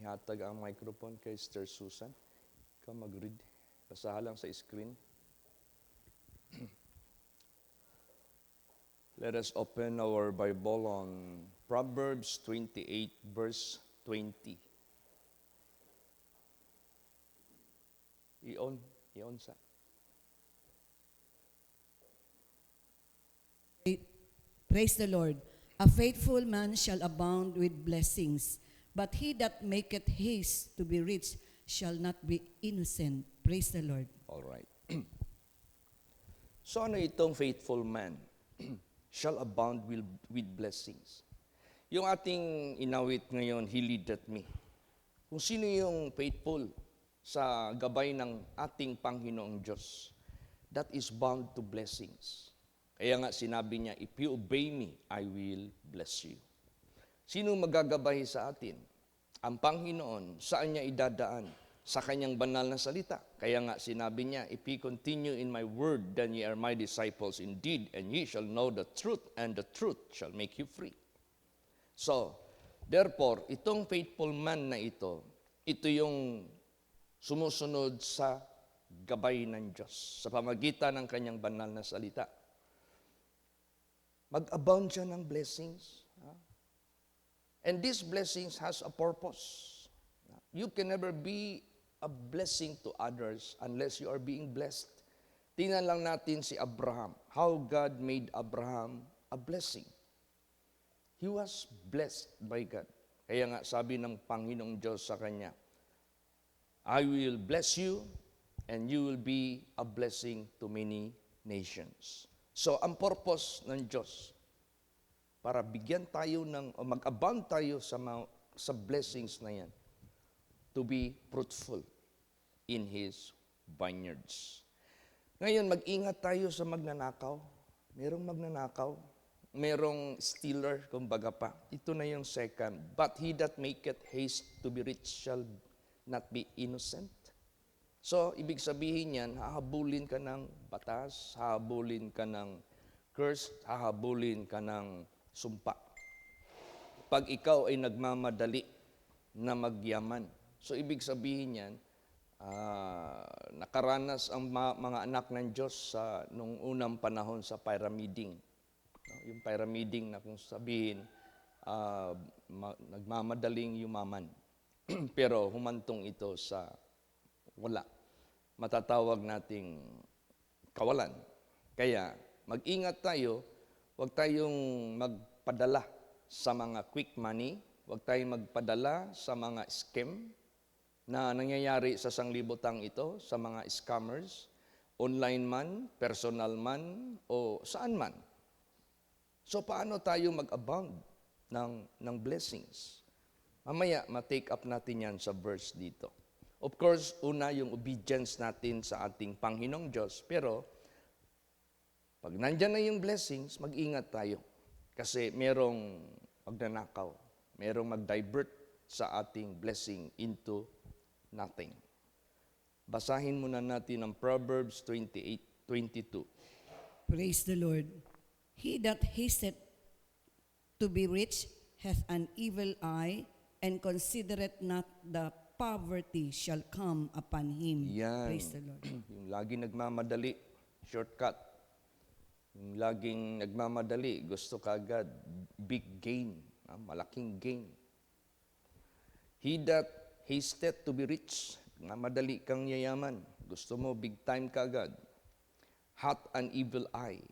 ihatag ang microphone kay Sister Susan. Ikaw mag-read. Basahan lang sa screen. Let us open our Bible on Proverbs 28, verse 20. I-on sa. Praise the Lord. A faithful man shall abound with blessings, but he that maketh haste to be rich shall not be innocent. Praise the Lord. All right. So ano itong faithful man? Shall abound with blessings. Yung ating inawit ngayon, He leadeth me. Kung sino yung faithful sa gabay ng ating Panginoong Diyos, that is bound to blessings. Kaya nga sinabi niya, if you obey me, I will bless you. Sino magagabay sa atin? Ang Panginoon, saan niya idadaan? Sa kanyang banal na salita. Kaya nga sinabi niya, if ye continue in my word, then ye are my disciples indeed, and ye shall know the truth, and the truth shall make you free. So, therefore, itong faithful man na ito yung sumusunod sa gabay ng Diyos, sa pamagitan ng kanyang banal na salita. Mag-abound siya ng blessings. And these blessings has a purpose. You can never be a blessing to others unless you are being blessed. Tingnan lang natin si Abraham. How God made Abraham a blessing. He was blessed by God. Kaya nga sabi ng Panginoong Diyos sa kanya, I will bless you and you will be a blessing to many nations. So ang purpose ng Diyos para bigyan tayo o mag-abound tayo sa blessings na yan, to be fruitful in His vineyards. Ngayon, mag-ingat tayo sa magnanakaw. Merong magnanakaw, merong stealer, kumbaga pa. Ito na yung second. But he that maketh haste to be rich shall not be innocent. So, ibig sabihin yan, hahabulin ka ng batas, hahabulin ka ng curse, hahabulin ka ng sumpa. Pag ikaw ay nagmamadali na magyaman, so, ibig sabihin yan, nakaranas ang mga anak ng Diyos nung unang panahon sa pyramiding. Yung pyramiding na kung sabihin, nagmamadaling yumaman. Pero humantong ito sa wala. Matatawag nating kawalan. Kaya, mag-ingat tayo, huwag tayong magpadala sa mga quick money, huwag tayong magpadala sa mga scam na nangyayari sa sanglibutang ito, sa mga scammers, online man, personal man, o saan man. So, paano tayo mag-abound ng blessings? Mamaya, ma-take up natin yan sa verse dito. Of course, una, yung obedience natin sa ating Panginoong Diyos, pero pag nandyan na yung blessings, mag-ingat tayo. Kasi merong magnanakaw, merong mag-divert sa ating blessing into nothing. Basahin muna natin ang Proverbs 28:22. Praise the Lord. He that hasteth to be rich hath an evil eye, and considereth not the poverty shall come upon him. Yan. Praise the Lord. Yung laging nagmamadali, shortcut. Yung laging nagmamadali, gusto kagad, big gain, malaking gain. He that hasteth to be rich, madali kang yayaman. Gusto mo, big time ka agad. Hath an evil eye.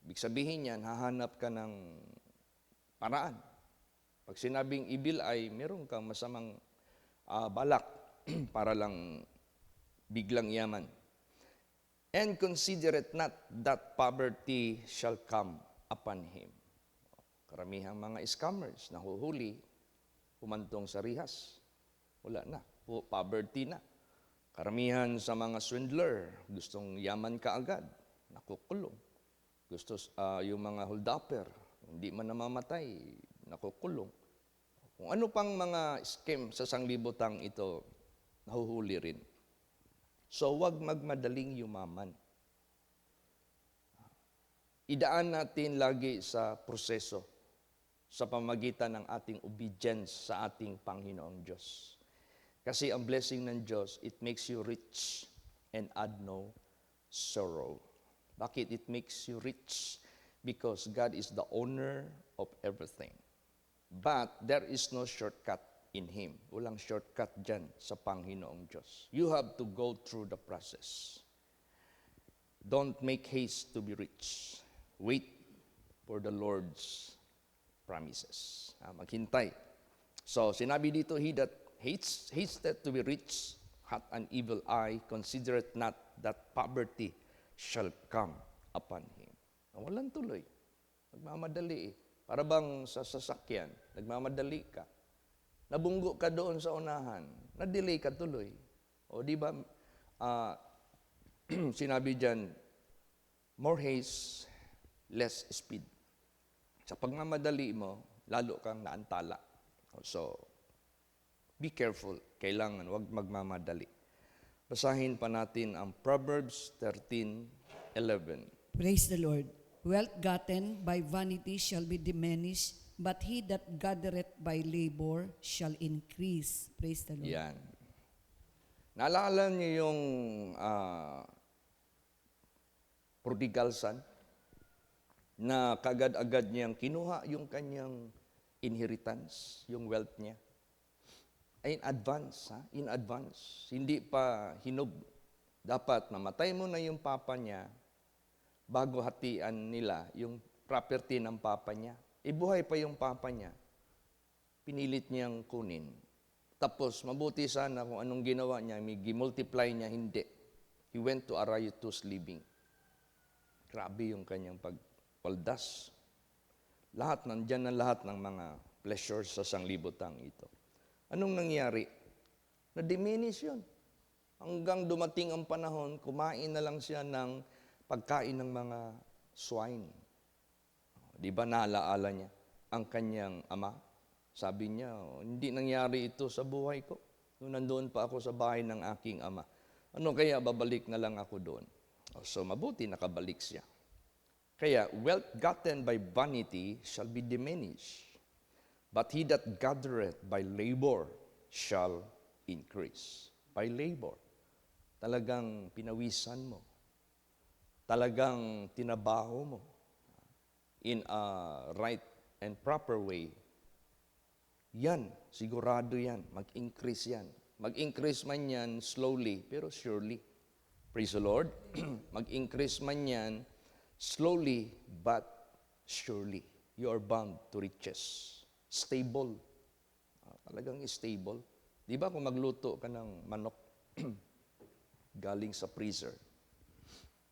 Ibig sabihin yan, hahanap ka ng paraan. Pag sinabing evil eye, meron kang masamang balak para lang biglang yaman. And considereth not that poverty shall come upon him. Karamihang mga scammers, nahuhuli, humantong sa rihas. Wala na. Poverty na. Karamihan sa mga swindler, gustong yaman ka agad, nakukulong. Gusto yung mga holdupper, hindi man namamatay, nakukulong. Kung ano pang mga scam sa sanglibutang ito, nahuhuli rin. So, huwag magmadaling yumaman. Idaan natin lagi sa proseso sa pamagitan ng ating obedience sa ating Panginoong Diyos. Kasi ang blessing ng Diyos, it makes you rich and add no sorrow. Bakit it makes you rich? Because God is the owner of everything. But there is no shortcut in Him. Walang shortcut dyan sa Panginoong Diyos. You have to go through the process. Don't make haste to be rich. Wait for the Lord's promises. Maghintay. So, sinabi dito, he that hasted to be rich hath an evil eye, considereth not that poverty shall come upon him. Walang tuloy. Nagmamadali eh. Para bang sa sasakyan, nagmamadali ka. Nabunggo ka doon sa unahan, na-delay ka tuloy. O di ba, sinabi dyan, more haste, less speed. Sa pagmamadali mo, lalo kang naantala. So, be careful. Kailangan, wag magmamadali. Basahin pa natin ang Proverbs 13:11. Praise the Lord. Wealth gotten by vanity shall be diminished, but he that gathereth by labor shall increase. Praise the Lord. Yan. Naalala niyo yung prodigal son na kagad-agad niyang kinuha yung kanyang inheritance, yung wealth niya. Ay, in advance, ha? In advance. Hindi pa hinog. Dapat mamatay mo na yung papa niya bago hatian nila yung property ng papa niya. Ibuhay pa yung papa niya. Pinilit niyang kunin. Tapos, mabuti sana kung anong ginawa niya, may multiply niya, hindi. He went to a riotous living. Grabe yung kanyang pagpaldas. Nandyan na lahat ng mga pleasures sa sanglibotang ito. Anong nangyari? Na-diminish yun. Hanggang dumating ang panahon, kumain na lang siya ng pagkain ng mga swine. Di ba naalaala niya ang kanyang ama? Sabi niya, hindi nangyari ito sa buhay ko. Nung nandoon pa ako sa bahay ng aking ama. Ano kaya babalik na lang ako doon? So mabuti nakabalik siya. Kaya wealth gotten by vanity shall be diminished. But he that gathereth by labor shall increase. By labor. Talagang pinawisan mo. Talagang tinabaho mo in a right and proper way. Yan, sigurado yan. Mag-increase yan. Mag-increase man yan slowly, pero surely. Praise the Lord. Mag-increase man yan slowly, but surely. You are bound to riches. Stable. Talagang stable. Di ba kung magluto ka ng manok galing sa freezer,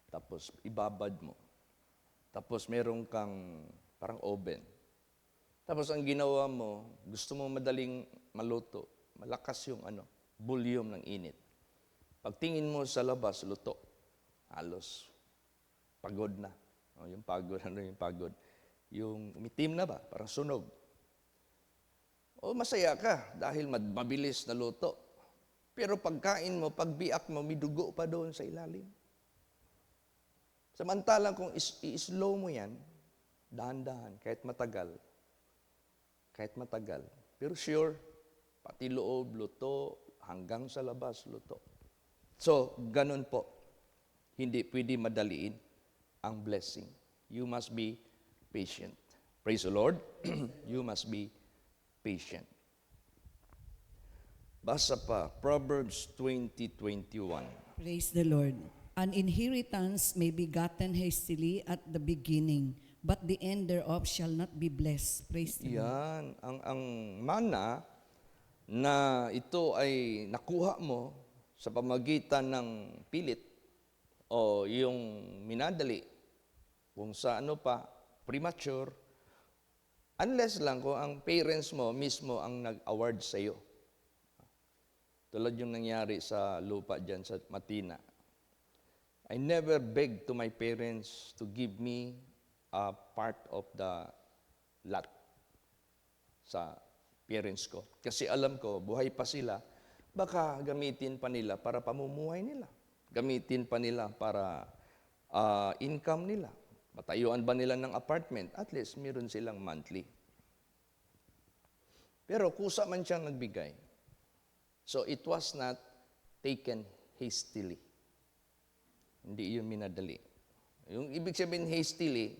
tapos ibabad mo, tapos meron kang parang oven, tapos ang ginawa mo, gusto mo madaling maluto, malakas yung volume ng init. Pagtingin mo sa labas, luto. Halos pagod na. Yung pagod, yung pagod? Yung umitim na ba? Parang sunog. O masaya ka dahil mabilis na luto. Pero pagkain mo, pagbiak mo, may dugo pa doon sa ilalim. Samantalang kung i-slow mo yan, dahan-dahan, kahit matagal. Pero sure, pati loob, luto, hanggang sa labas, luto. So, ganun po. Hindi pwede madaliin ang blessing. You must be patient. Praise the Lord. You must be patient. Basa pa, Proverbs 20:21. Praise the Lord. An inheritance may be gotten hastily at the beginning, but the end thereof shall not be blessed. Praise the Lord. Yan, ang mana na ito ay nakuha mo sa pamagitan ng pilit o yung minadali, kung sa premature, unless lang kung ang parents mo mismo ang nag-award sa iyo. Tulad yung nangyari sa lupa dyan sa Matina. I never begged to my parents to give me a part of the lot sa parents ko. Kasi alam ko, buhay pa sila, baka gamitin pa nila para pamumuhay nila. Gamitin pa nila para income nila. Matayuan ba nila ng apartment? At least, meron silang monthly. Pero kusa man siyang nagbigay. So it was not taken hastily. Hindi yun minadali. Yung ibig sabihin hastily,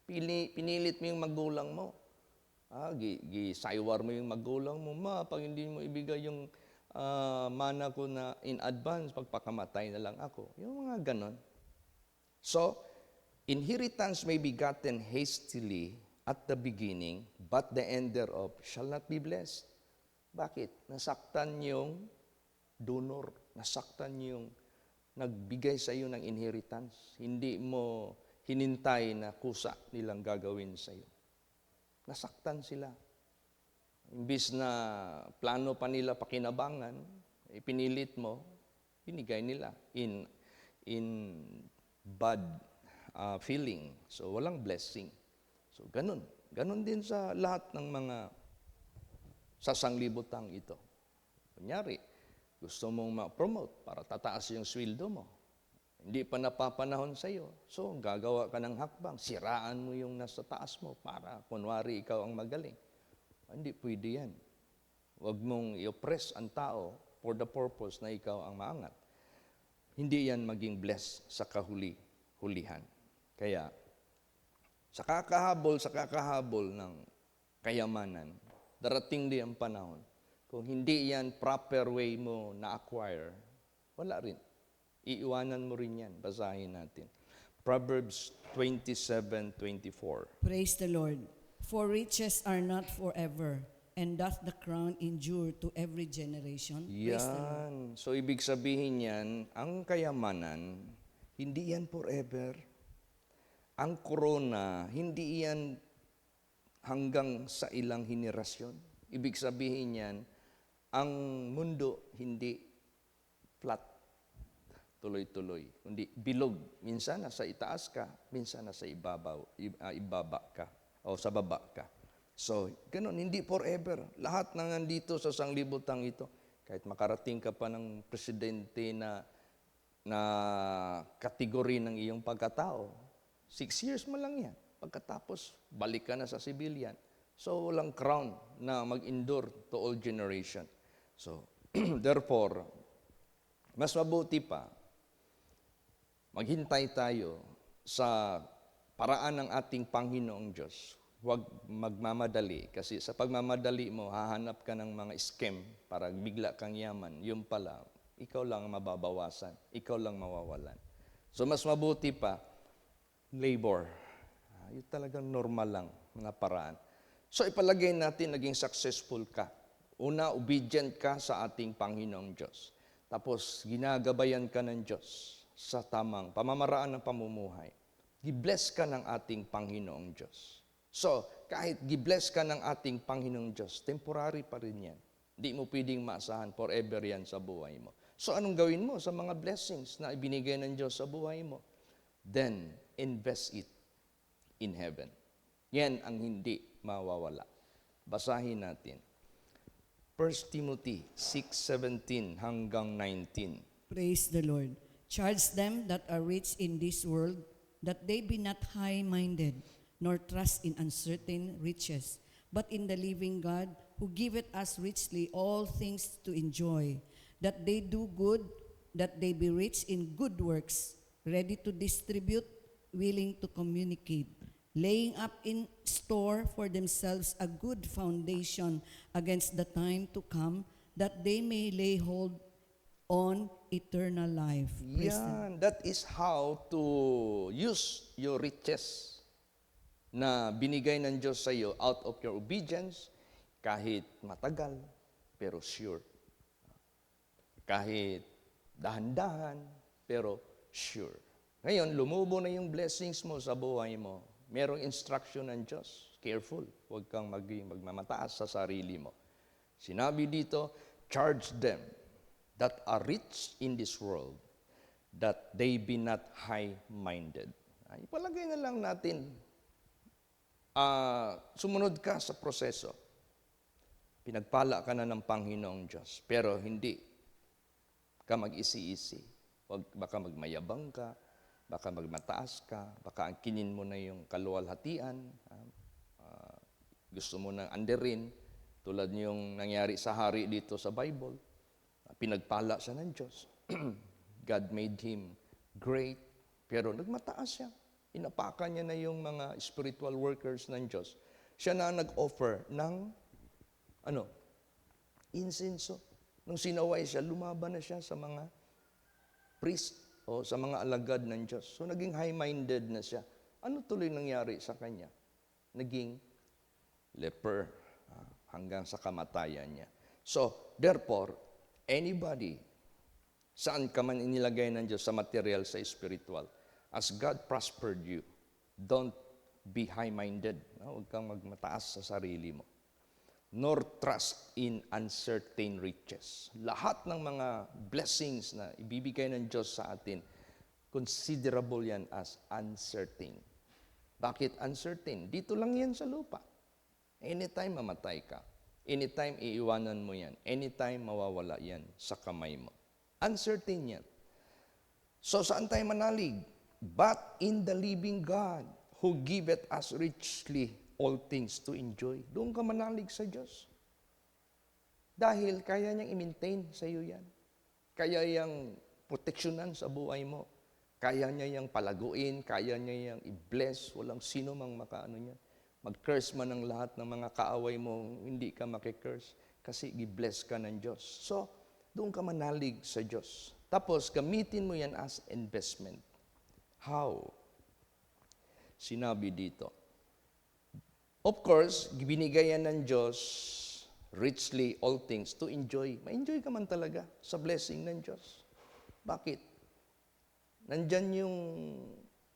pinilit mo yung magulang mo. Gisaywar mo yung magulang mo, pag hindi mo ibigay yung mana ko na in advance, pagpakamatay na lang ako. Yung mga ganon. So, inheritance may be gotten hastily at the beginning, but the end thereof shall not be blessed. Bakit? Nasaktan yung donor, nasaktan yung nagbigay sa iyo ng inheritance. Hindi mo hinintay na kusa nilang gagawin sa iyo. Nasaktan sila. Imbis na plano pa nila pakinabangan, ipinilit mo, binigay nila in bad feeling. So, walang blessing. So, ganun. Ganun din sa lahat ng mga sasanglibutang ito. Kunyari, gusto mong ma-promote para tataas yung sweldo mo. Hindi pa napapanahon sa iyo. So, gagawa ka ng hakbang. Siraan mo yung nasa taas mo para kunwari ikaw ang magaling. Hindi pwede yan. Huwag mong i-oppress ang tao for the purpose na ikaw ang maangat. Hindi yan maging blessed sa kahuli-hulihan. Kaya, sa kakahabol ng kayamanan, darating din ang panahon. Kung hindi yan proper way mo na-acquire, wala rin. Iiwanan mo rin yan. Basahin natin. Proverbs 27:24. Praise the Lord. For riches are not forever, and doth the crown endure to every generation? Praise the Lord. Yan. So, ibig sabihin yan, ang kayamanan, hindi yan forever. Ang korona, hindi yan hanggang sa ilang henerasyon. Ibig sabihin yan, ang mundo hindi flat, tuloy-tuloy, kundi bilog. Minsan nasa itaas ka, minsan nasa ibaba ka, o sa baba ka. So, ganun, hindi forever. Lahat na nandito sa sanglibutang ito, kahit makarating ka pa ng presidente na kategory ng iyong pagkatao, 6 years mo lang yan. Pagkatapos, balik ka na sa civilian. So, walang crown na mag-endure to all generation. So, therefore, mas mabuti pa, maghintay tayo sa paraan ng ating Panginoong Diyos. Huwag magmamadali. Kasi sa pagmamadali mo, hahanap ka ng mga scam para bigla kang yaman. Yung pala, ikaw lang mababawasan. Ikaw lang mawawalan. So, mas mabuti pa, labor. Yung talagang normal lang na paraan. So, ipalagay natin naging successful ka. Una, obedient ka sa ating Panginoong Diyos. Tapos, ginagabayan ka ng Diyos sa tamang pamamaraan ng pamumuhay. Gibless ka ng ating Panginoong Diyos. So, kahit gibless ka ng ating Panginoong Diyos, temporary pa rin yan. Hindi mo pwedeng maasahan forever yan sa buhay mo. So, anong gawin mo sa mga blessings na ibinigay ng Diyos sa buhay mo? Then, invest it in heaven. Yan ang hindi mawawala. Basahin natin. 1 Timothy 6:17 hanggang 19. Praise the Lord. Charge them that are rich in this world, that they be not high-minded, nor trust in uncertain riches, but in the living God, who giveth us richly all things to enjoy, that they do good, that they be rich in good works, ready to distribute, willing to communicate, laying up in store for themselves a good foundation against the time to come, that they may lay hold on eternal life. Praise the Lord. Yan, that is how to use your riches na binigay ng Diyos sa iyo out of your obedience, kahit matagal, pero sure. Kahit dahan-dahan, pero sure. Ngayon, lumubo na yung blessings mo sa buhay mo. Merong instruction ng Diyos. Careful, huwag kang magmamataas sa sarili mo. Sinabi dito, charge them that are rich in this world, that they be not high-minded. Ipalagay na lang natin, sumunod ka sa proseso. Pinagpala ka na ng Panginoong Diyos, pero hindi ka mag-isi-isi. Baka magmayabang ka, baka magmataas ka, baka angkinin mo na yung kaluwalhatian, gusto mo nang anderin, tulad yung nangyari sa hari dito sa Bible. Pinagpala siya ng Diyos. God made him great, pero nagmataas siya. Inapakan niya na yung mga spiritual workers ng Diyos. Siya na nag-offer ng insenso. Nung sinaway siya, lumaban na siya sa mga priest o sa mga alagad ng Diyos. So naging high-minded na siya. Ano tuloy nangyari sa kanya? Naging leper hanggang sa kamatayan niya. So, therefore, anybody, saan ka man inilagay ng Diyos, sa material, sa spiritual, as God prospered you, don't be high-minded. Huwag kang magmataas sa sarili mo. Nor trust in uncertain riches. Lahat ng mga blessings na ibibigay ng Diyos sa atin, considerable yan as uncertain. Bakit uncertain? Dito lang yan sa lupa. Anytime mamatay ka. Anytime iiwanan mo yan. Anytime mawawala yan sa kamay mo. Uncertain yan. So saan tayo manalig? But in the living God, who giveth us richly all things to enjoy. Doon ka manalig sa Diyos. Dahil kaya niyang i-maintain sa iyo yan. Kaya niyang proteksyonan sa buhay mo. Kaya niya yang palaguin, kaya niya yang i-bless. Walang sino mang makaano niya. Mag-curse man ang lahat ng mga kaaway mo, hindi ka makikurse kasi i-bless ka ng Diyos. So, doon ka manalig sa Diyos. Tapos, gamitin mo yan as investment. How? Sinabi dito. Of course, binigay yan ng Diyos richly all things to enjoy. Ma-enjoy ka man talaga sa blessing ng Diyos. Bakit? Nandyan yung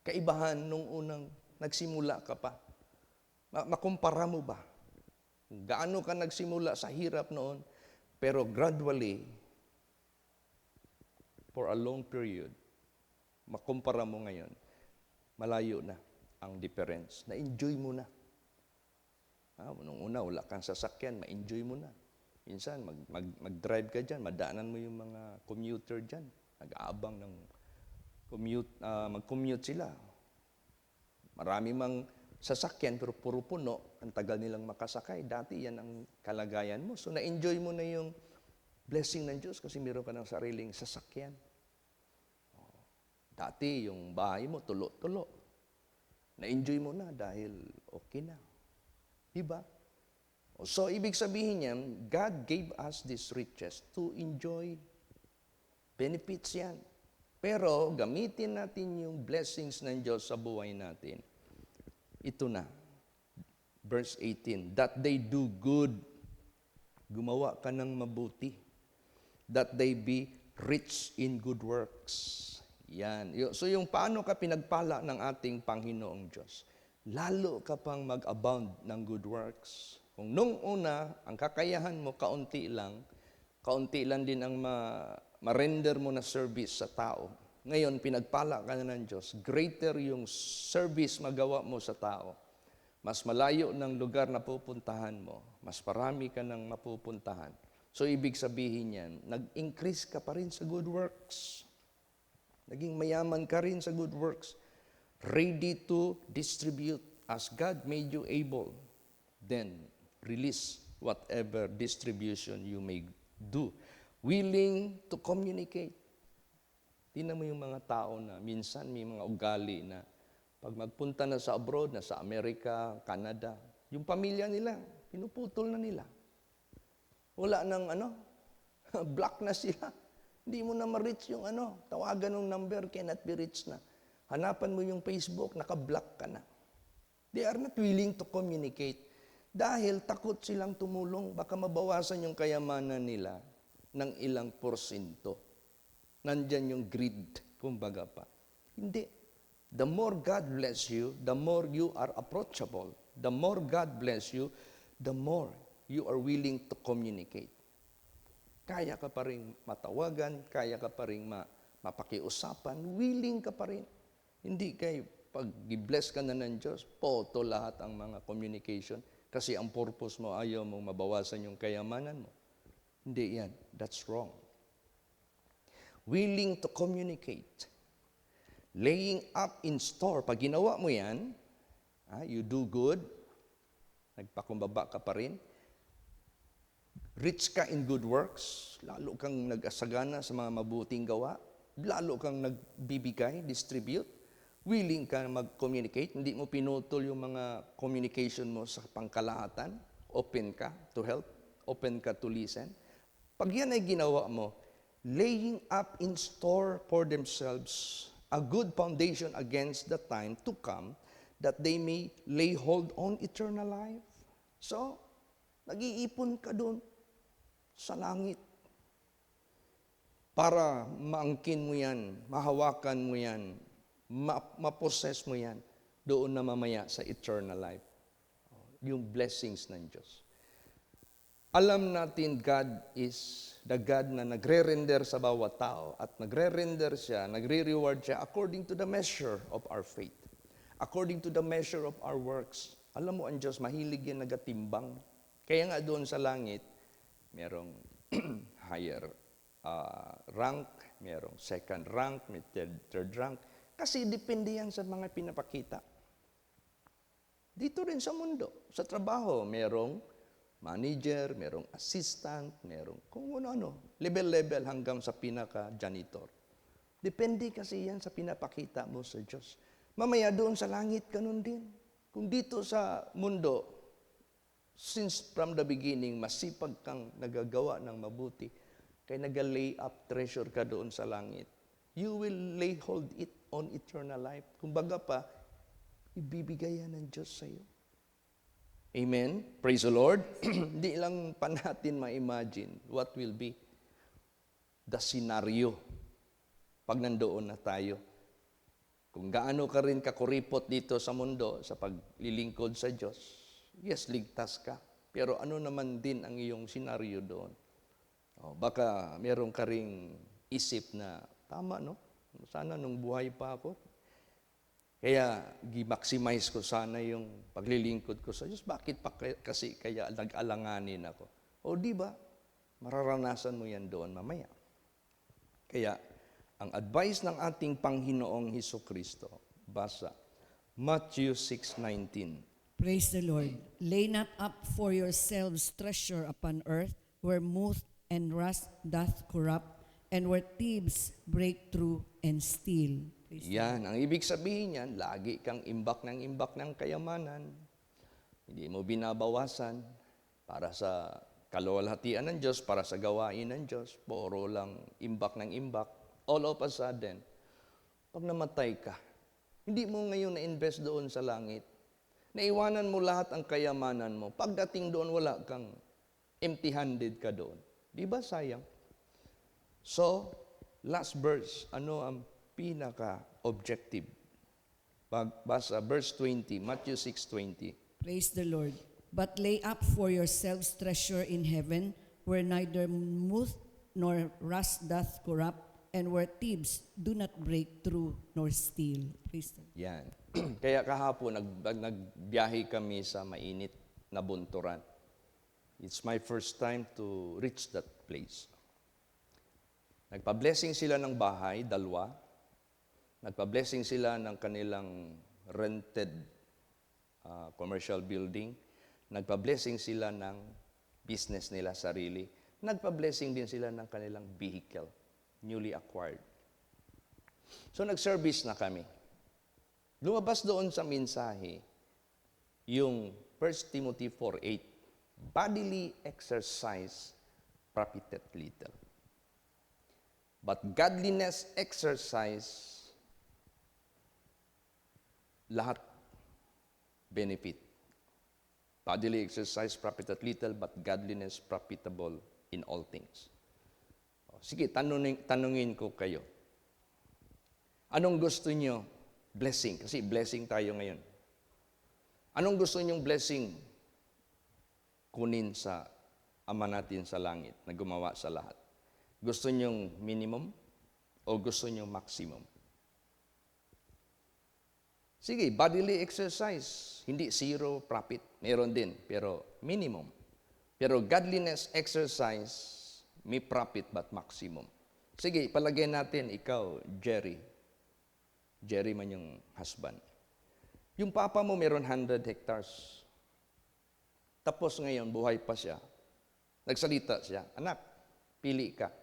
kaibahan nung unang nagsimula ka pa. Makumpara mo ba? Gaano ka nagsimula sa hirap noon, pero gradually, for a long period, makumpara mo ngayon, malayo na ang difference. Na-enjoy mo na. Nung una, wala kang sasakyan, ma-enjoy mo na. Minsan, mag-drive ka dyan, madaanan mo yung mga commuter dyan. Nag-aabang ng mag-commute sila. Marami mang sasakyan, pero puro puno, ang tagal nilang makasakay. Dati yan ang kalagayan mo. So, na-enjoy mo na yung blessing ng Diyos kasi meron ka ng sariling sasakyan. Dati, yung bahay mo, tulo-tulo. Na-enjoy mo na dahil okay na. Diba? So, ibig sabihin niyan, God gave us these riches to enjoy. Benefits yan. Pero, gamitin natin yung blessings ng Diyos sa buhay natin. Ito na. Verse 18, that they do good. Gumawa ka ng mabuti. That they be rich in good works. Yan. So yung paano ka pinagpala ng ating Panginoong Diyos, lalo ka pang mag-abound ng good works. Kung nung una, ang kakayahan mo, kaunti lang din ang ma-render mo na service sa tao. Ngayon, pinagpala ka na ng Diyos, greater yung service magawa mo sa tao. Mas malayo ng lugar na pupuntahan mo, mas marami ka nang mapupuntahan. So, ibig sabihin yan, nag-increase ka pa rin sa good works. Naging mayaman ka rin sa good works. Ready to distribute as God made you able. Then, release whatever distribution you may do. Willing to communicate. Tingnan mo yung mga tao na minsan may mga ugali na pag magpunta na sa abroad, na sa Amerika, Canada, yung pamilya nila, pinuputol na nila. Wala nang block na sila. Hindi mo na ma-reach yung tawagan ng number, cannot be reached na. Hanapan mo yung Facebook, naka-block ka na. They are not willing to communicate dahil takot silang tumulong. Baka mabawasan yung kayamanan nila ng ilang porsyento. Nandyan yung greed, kumbaga pa. Hindi. The more God bless you, the more you are approachable. The more God bless you, the more you are willing to communicate. Kaya ka pa rin matawagan, kaya ka pa rin mapakiusapan, willing ka pa rin. Hindi kayo, pag i-bless ka na ng Diyos, poto lahat ang mga communication kasi ang purpose mo, ayaw mong mabawasan yung kayamanan mo. Hindi yan. That's wrong. Willing to communicate. Laying up in store. Pag ginawa mo yan, you do good, nagpakumbaba ka pa rin, rich ka in good works, lalo kang nag-asagana sa mga mabuting gawa, lalo kang nagbibigay, distribute, willing ka mag-communicate, hindi mo pinutol yung mga communication mo sa pangkalahatan, open ka to help, open ka to listen. Pag yan ay ginawa mo, laying up in store for themselves a good foundation against the time to come, that they may lay hold on eternal life. So, nag-iipon ka doon sa langit para maangkin mo yan, mahawakan mo yan, ma-possess mo yan doon na mamaya sa eternal life. Yung blessings ng Diyos. Alam natin God is the God na nagre-render sa bawat tao at nagre-render siya, nagre-reward siya according to the measure of our faith. According to the measure of our works. Alam mo, ang Diyos, mahilig yan nagatimbang. Kaya nga doon sa langit, merong higher rank, merong second rank, may third rank. Kasi depende yan sa mga pinapakita. Dito rin sa mundo, sa trabaho, merong manager, merong assistant, merong kung ano-ano, level-level hanggang sa pinaka-janitor. Depende kasi yan sa pinapakita mo sa Diyos. Mamaya doon sa langit, ganun din. Kung dito sa mundo, since from the beginning, masipag kang nagagawa ng mabuti, kaya nag-lay up treasure ka doon sa langit, you will lay hold it on eternal life. Kumbaga pa, ibibigay yan ng Diyos sa iyo. Amen? Praise the Lord. Hindi lang pa natin ma-imagine what will be the scenario pag nandoon na tayo. Kung gaano ka rin kakuripot dito sa mundo, sa paglilingkod sa Diyos, yes, ligtas ka. Pero ano naman din ang iyong senaryo doon? Baka meron ka ring isip na, tama no? Sana nung buhay pa ako. Kaya gi-maximize ko sana yung paglilingkod ko sa Diyos. Bakit pa kasi kaya nag-alanganin ako? O di ba? Mararanasan mo yan doon mamaya. Kaya ang advice ng ating Panginoong Hesukristo, basa Matthew 6:19. Praise the Lord. Lay not up for yourselves treasure upon earth, where moth and rust doth corrupt, and where thieves break through and steal. Yan, ang ibig sabihin yan, lagi kang imbak ng kayamanan. Hindi mo binabawasan para sa kaluwalhatian ng Diyos, para sa gawain ng Diyos. Puro lang imbak ng imbak. All of a sudden, pag namatay ka, hindi mo ngayon na-invest doon sa langit. Naiwanan mo lahat ang kayamanan mo. Pagdating doon, wala kang empty-handed ka doon. Di ba sayang? So, last verse, ano ang pinaka-objective? Basa, verse 20, Matthew 6:20. Praise the Lord. But lay up for yourselves treasure in heaven, where neither moth nor rust doth corrupt, and where thieves do not break through nor steal. Praise the Lord. Yan. Kaya kahapon, nagbiyahe kami sa mainit na bunturan. It's my first time to reach that place. Nagpa-blessing sila ng bahay, 2. Nagpa-blessing sila ng kanilang rented commercial building. Nagpa-blessing sila ng business nila sarili. Nagpa-blessing din sila ng kanilang vehicle, newly acquired. So nag-service na kami. Lumabas doon sa mensahe yung 1 Timothy 4:8, bodily exercise profiteth little, but godliness exercise, lahat benefit. Bodily exercise profiteth little, but godliness profitable in all things. Sige, tanungin ko kayo. Anong gusto nyo? Blessing, kasi blessing tayo ngayon. Anong gusto nyong blessing kunin sa Ama natin sa langit na gumawa sa lahat? Gusto nyong minimum o gusto nyong maximum? Sige, bodily exercise, hindi zero profit. Meron din, pero minimum. Pero godliness exercise, may profit but maximum. Sige, palagay natin, ikaw, Jerry man yung husband. Yung papa mo meron 100 hectares. Tapos ngayon, buhay pa siya. Nagsalita siya, anak, pili ka.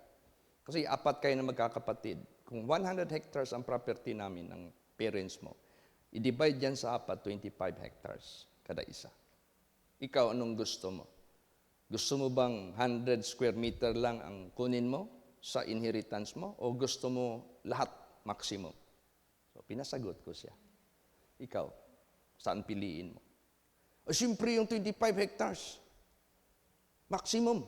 Kasi 4 kayo na magkakapatid. Kung 100 hectares ang property namin ng parents mo, i-divide yan sa 4, 25 hectares kada isa. Ikaw, anong gusto mo? Gusto mo bang 100 square meter lang ang kunin mo sa inheritance mo? O gusto mo lahat maximum? So, pinasagot ko siya. Ikaw, saan piliin mo? O siyempre yung 25 hectares. Maximum.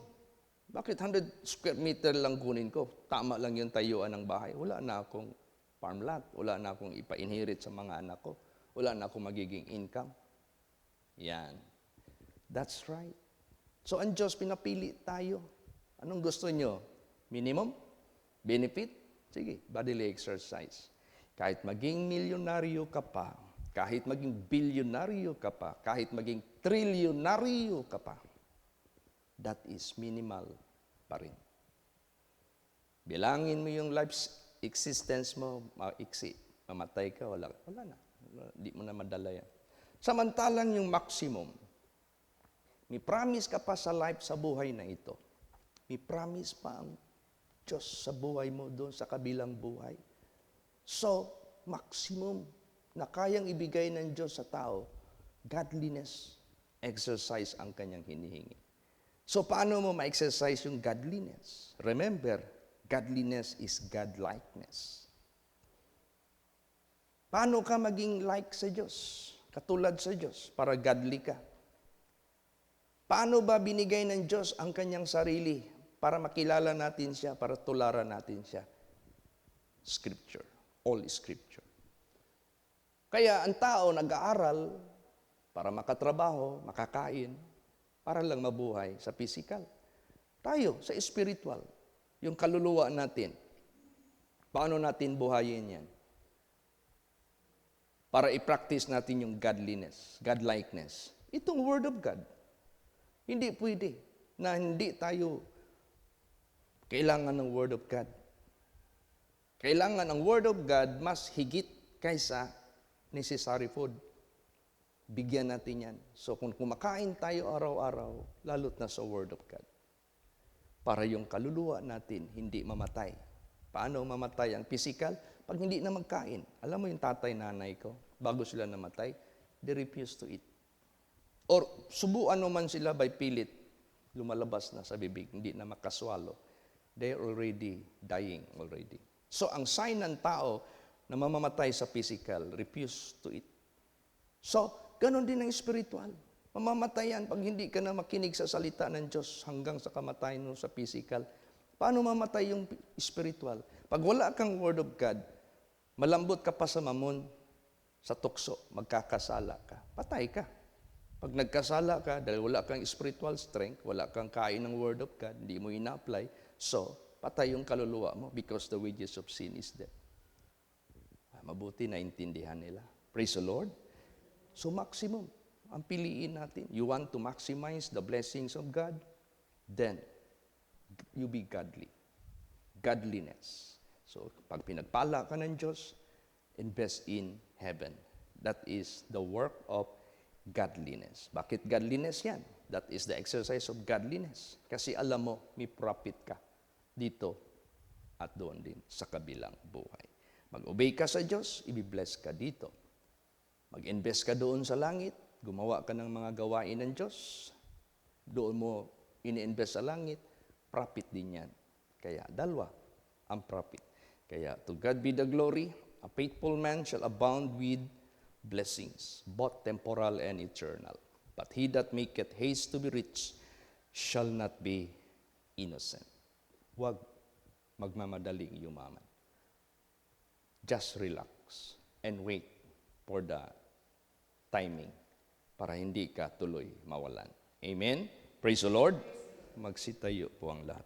Bakit 100 square meter lang kunin ko? Tama lang yung tayuan ng bahay. Wala na akong farm lot. Wala na akong ipa-inherit sa mga anak ko. Wala na akong magiging income. Yan. That's right. So, ang Diyos, pinapili tayo. Anong gusto nyo? Minimum? Benefit? Sige, bodily exercise. Kahit maging milyonaryo ka pa, kahit maging bilyonaryo ka pa, kahit maging trilyonaryo ka pa, that is minimal pa rin. Bilangin mo yung life existence mo, maiksi, mamatay ka, wala na. Hindi mo na madala yan. Samantalang yung maximum, may promise ka pa sa life, sa buhay na ito. May promise pa ang Diyos sa buhay mo doon sa kabilang buhay. So, maximum na kayang ibigay ng Diyos sa tao, godliness, exercise ang kanyang hinihingi. So, paano mo ma-exercise yung godliness? Remember, godliness is godlikeness. Paano ka maging like sa Diyos? Katulad sa Diyos, para godly ka. Paano ba binigay ng Diyos ang kanyang sarili para makilala natin siya, para tularan natin siya? Scripture. All Scripture. Kaya ang tao nag-aaral para makatrabaho, makakain, para lang mabuhay sa physical. Tayo, sa spiritual, yung kaluluwa natin, paano natin buhayin yan? Para i-practice natin yung godliness, godlikeness. Itong Word of God. Hindi pwede na hindi tayo kailangan ng Word of God. Kailangan ang Word of God mas higit kaysa necessary food. Bigyan natin yan. So kung kumakain tayo araw-araw, lalo't na sa Word of God, para yung kaluluwa natin hindi mamatay. Paano mamatay ang physical? Pag hindi na magkain. Alam mo yung tatay, nanay ko, bago sila namatay, they refuse to eat. Or subuan naman sila by pilit, lumalabas na sa bibig, hindi na makaswalo. They're already dying already. So ang sign ng tao na mamamatay sa physical, refuse to eat. So, ganon din ang spiritual. Mamamatayan pag hindi ka na makinig sa salita ng Diyos hanggang sa kamatayan mo sa physical. Paano mamatay yung spiritual? Pag wala kang Word of God, malambot ka pa sa mamon, sa tukso, magkakasala ka, patay ka. Pag nagkasala ka, dahil wala kang spiritual strength, wala kang kain ng Word of God, hindi mo ina-apply, so, patay yung kaluluwa mo because the wages of sin is death. Mabuti naintindihan nila. Praise the Lord. So maximum, ang piliin natin. You want to maximize the blessings of God? Then, you be godly. Godliness. So, pag pinagpala ka ng Diyos, invest in heaven. That is the work of godliness. Bakit godliness yan? That is the exercise of godliness. Kasi alam mo, may profit ka dito at doon din sa kabilang buhay. Mag-obey ka sa Diyos, ibibless ka dito. Mag-invest ka doon sa langit, gumawa ka ng mga gawain ng Diyos, doon mo ini-invest sa langit, profit din yan. Kaya dalawa ang profit. Kaya to God be the glory, a faithful man shall abound with blessings, both temporal and eternal. But he that maketh haste to be rich shall not be innocent. Huwag magmamadaling yumaman. Just relax and wait for the timing para hindi ka tuloy mawalan. Amen? Praise the Lord. Magsitayo po ang lahat.